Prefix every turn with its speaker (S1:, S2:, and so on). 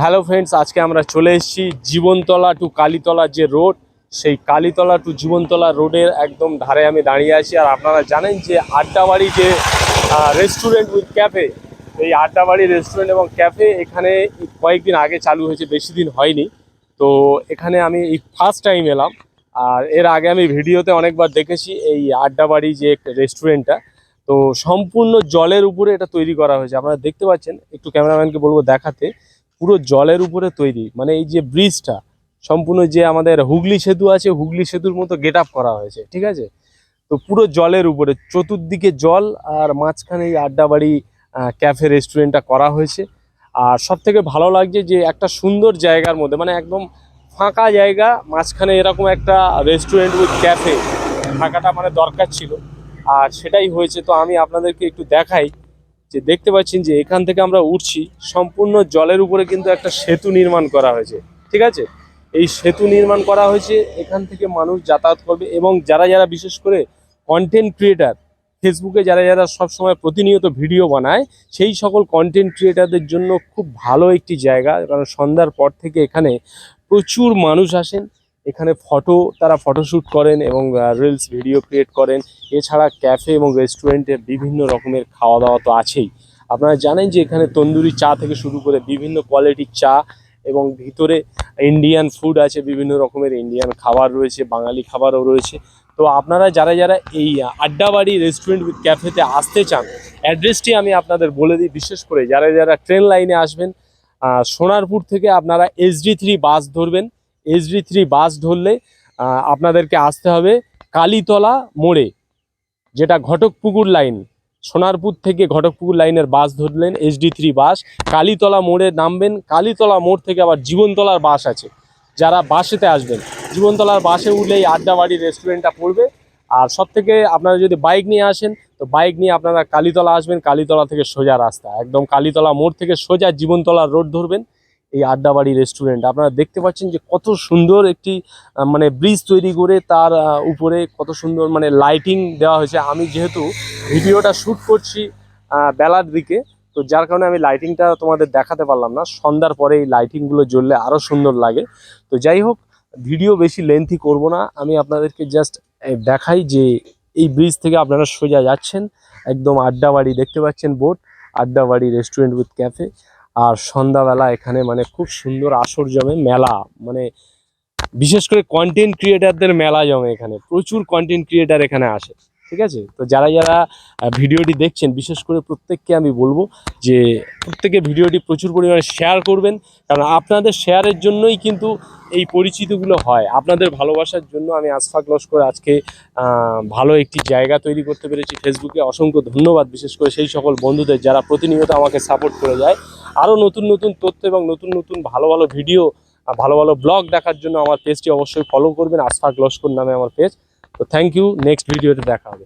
S1: Hello friends, আজকে আমরা চলে এসেছি জীবনতলা টু কালীতলা যে রোড, সেই কালীতলা টু জীবনতলা রোডের একদম ধারে আমি দাঁড়িয়ে আছি। আর আপনারা জানেন যে আড্ডাবাড়ি যে রেস্টুরেন্ট উইথ ক্যাফে, এই আড্ডাবাড়ি রেস্টুরেন্ট এবং ক্যাফে এখানে কয়েকদিন আগে চালু হয়েছে, বেশি দিন হয়নি। তো এখানে আমি এই ফার্স্ট টাইম এলাম। আর এর আগে আমি ভিডিওতে অনেকবার দেখেছি এই আড্ডাবাড়ি যে রেস্টুরেন্টটা। তো সম্পূর্ণ জলের উপরে এটা তৈরি করা হয়েছে, আপনারা দেখতে পাচ্ছেন। একটু ক্যামেরাম্যানকে বলবো দেখাতে। পুরো জলের উপরে তৈরি, মানে এই যে ব্রিজটা সম্পূর্ণ যে আমাদের হুগলি সেতু আছে, হুগলি সেতুর মতো গেট আপ করা হয়েছে, ঠিক আছে। তো পুরো জলের উপরে চতুর্দিকে জল, আর মাঝখানে এই আড্ডাবাড়ি ক্যাফে রেস্টুরেন্টটা করা হয়েছে। আর সব থেকে ভালো লাগছে যে একটা সুন্দর জায়গার মধ্যে, মানে একদম ফাঁকা জায়গা, মাঝখানে এরকম একটা রেস্টুরেন্ট উইথ ক্যাফে থাকাটা মানে দরকার ছিল, আর সেটাই হয়েছে। তো আমি আপনাদেরকে একটু দেখাই যে দেখতে পাচ্ছেন যে এখান থেকে আমরা উঠছি, সম্পূর্ণ জলের উপরে কিন্তু একটা সেতু নির্মাণ করা হয়েছে, ঠিক আছে। এই সেতু নির্মাণ করা হয়েছে, এখান থেকে মানুষ যাতায়াত করবে। এবং যারা যারা বিশেষ করে কন্টেন্ট ক্রিয়েটার, ফেসবুকে যারা যারা সবসময় প্রতিনিয়ত ভিডিও বানায়, সেই সকল কন্টেন্ট ক্রিয়েটারদের জন্য খুব ভালো একটি জায়গা। কারণ সন্ধ্যার পর থেকে এখানে প্রচুর মানুষ আসেন, এখানে তারা ফটোশ্যুট করেন এবং রিলস ভিডিও ক্রিয়েট করেন। এছাড়া ক্যাফে এবং রেস্টুরেন্টে বিভিন্ন রকমের খাওয়া দাওয়া তো আছেই। আপনারা জানেন যে এখানে তন্দুরি চা থেকে শুরু করে বিভিন্ন কোয়ালিটির চা, এবং ভিতরে ইন্ডিয়ান ফুড আছে, বিভিন্ন রকমের ইন্ডিয়ান খাবার রয়েছে, বাঙালি খাবারও রয়েছে। তো আপনারা যারা যারা এই আড্ডাবাড়ি রেস্টুরেন্ট উইথ ক্যাফেতে আসতে চান, অ্যাড্রেসটি আমি আপনাদের বলে দিই। বিশেষ করে যারা যারা ট্রেন লাইনে আসবেন, সোনারপুর থেকে আপনারা SD3 বাস ধরবেন। SD3 বাস ধরলে আপনাদেরকে আসতে হবে কালীতলা মোড়ে, যেটা ঘটকপুকুর লাইন। সোনারপুর থেকে ঘটকপুকুর লাইনের বাস ধরলেন, SD3 বাস, কালীতলা মোড়ে নামবেন। কালীতলা মোড় থেকে আবার জীবনতলার বাস আছে, যারা বাসেতে আসবেন জীবনতলার বাসে উঠলেই আড্ডাবাড়ি রেস্টুরেন্টটা পড়বে। আর সব থেকে আপনারা যদি বাইক নিয়ে আসেন, তো বাইক নিয়ে আপনারা কালীতলা আসবেন। কালীতলা থেকে সোজা রাস্তা, একদম কালীতলা মোড় থেকে সোজা জীবনতলা রোড ধরবেন, এই আড্ডাবাড়ি রেস্টুরেন্ট। আপনারা দেখতে পাচ্ছেন যে কত সুন্দর একটি মানে ব্রিজ তৈরি করে তার উপরে কত সুন্দর মানে লাইটিং দেওয়া হয়েছে। আমি যেহেতু ভিডিওটা শ্যুট করছি বেলার দিকে, তো যার কারণে আমি লাইটিংটা তোমাদের দেখাতে পারলাম না। সন্ধ্যার পরে এই লাইটিংগুলো জ্বললে আরও সুন্দর লাগে। তো যাই হোক, ভিডিও বেশি লেন্থি করব না, আমি আপনাদেরকে জাস্ট দেখাই যে এই ব্রিজ থেকে আপনারা সোজা যাচ্ছেন একদম আড্ডাবাড়ি, দেখতে পাচ্ছেন বোর্ড, আড্ডাবাড়ি রেস্টুরেন্ট উইথ ক্যাফে। আর সন্ধ্যাবেলা এখানে মানে খুব সুন্দর আসর জমে, মেলা, মানে বিশেষ করে কন্টেন্ট ক্রিয়েটারদের মেলা জমে এখানে। প্রচুর কন্টেন্ট ক্রিয়েটার এখানে আসে, ঠিক আছে। তো যারা যারা ভিডিওটি দেখছেন, বিশেষ করে প্রত্যেককে আমি বলবো যে প্রত্যেকে ভিডিওটি প্রচুর পরিমাণে শেয়ার করবেন। কারণ আপনাদের শেয়ারের জন্যই কিন্তু এই পরিচিতিগুলো হয়, আপনাদের ভালোবাসার জন্য আমি আশফাক লস্কর আজকে ভালো একটি জায়গা তৈরি করতে পেরেছি ফেসবুকে। অসংখ্য ধন্যবাদ বিশেষ করে সেই সকল বন্ধুদের যারা প্রতিনিয়ত আমাকে সাপোর্ট করে যায়। আরও নতুন নতুন তথ্য এবং নতুন নতুন ভালো ভালো ভিডিও, ভালো ভালো ব্লগ দেখার জন্য আমার পেজটি অবশ্যই ফলো করবেন। আশফাক লস্কর নামে আমার পেজ। তো থ্যাংক ইউ, নেক্সট ভিডিওতে দেখা হবে।